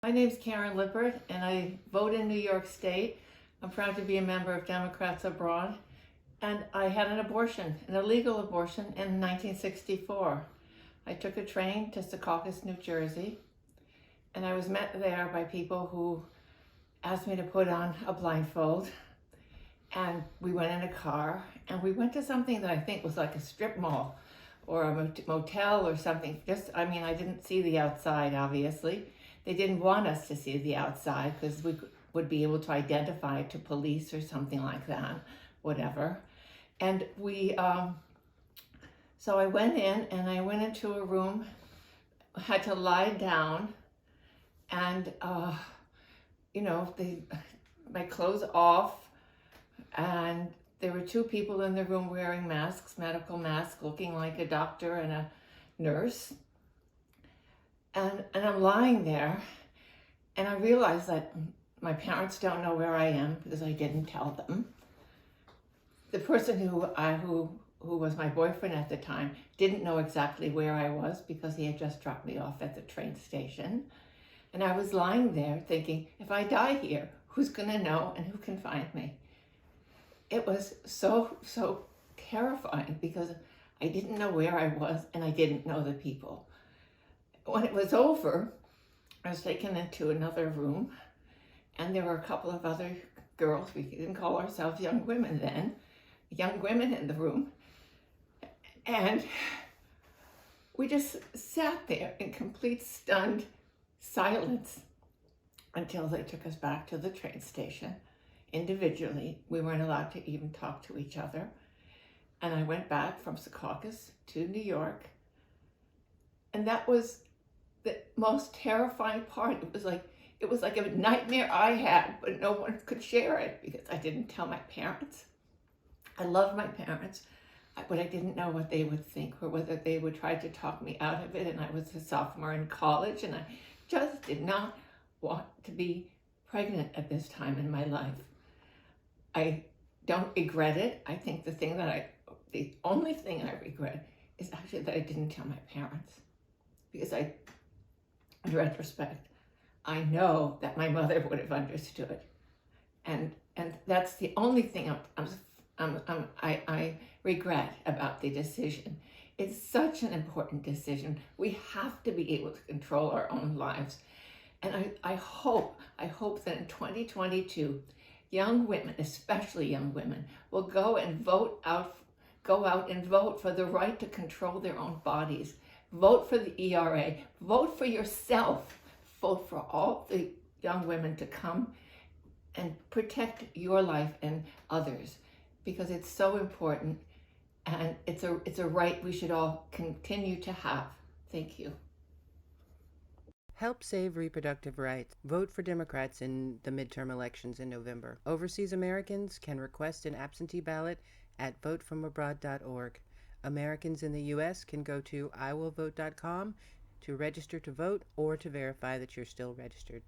My name's Karen Lippert, and I vote in New York State. I'm proud to be a member of Democrats Abroad. And I had an abortion, an illegal abortion, in 1964. I took a train to Secaucus, New Jersey, and I was met there by people who asked me to put on a blindfold. And we went in a car, and we went to something that I think was like a strip mall or a motel or something. I didn't see the outside, obviously. They didn't want us to see the outside because we would be able to identify it to police or something like that, whatever. And so I went in and I went into a room, had to lie down, and my clothes off, and there were two people in the room wearing masks, medical masks, looking like a doctor and a nurse. And I'm lying there, and I realized that my parents don't know where I am because I didn't tell them. The person who was my boyfriend at the time didn't know exactly where I was because he had just dropped me off at the train station. And I was lying there thinking, if I die here, who's gonna know and who can find me? It was so terrifying because I didn't know where I was and I didn't know the people. When it was over, I was taken into another room, and there were a couple of other girls. We didn't call ourselves young women then, young women in the room. And we just sat there in complete stunned silence until they took us back to the train station individually. We weren't allowed to even talk to each other. And I went back from Secaucus to New York. And that was the most terrifying part. It was like a nightmare I had, but no one could share it because I didn't tell my parents. I love my parents, but I didn't know what they would think or whether they would try to talk me out of it. And I was a sophomore in college, and I just did not want to be pregnant at this time in my life. I don't regret it. I think the only thing I regret is actually that I didn't tell my parents, because in retrospect, I know that my mother would have understood, and that's the only thing I regret about the decision. It's such an important decision. We have to be able to control our own lives, and I hope that in 2022, young women, especially young women, will go out and vote for the right to control their own bodies. Vote for the ERA, vote for yourself, vote for all the young women to come and protect your life and others, because it's so important, and it's a right we should all continue to have. Thank you. Help save reproductive rights. Vote for Democrats in the midterm elections in November. Overseas Americans can request an absentee ballot at votefromabroad.org. Americans in the U.S. can go to iwillvote.com to register to vote or to verify that you're still registered.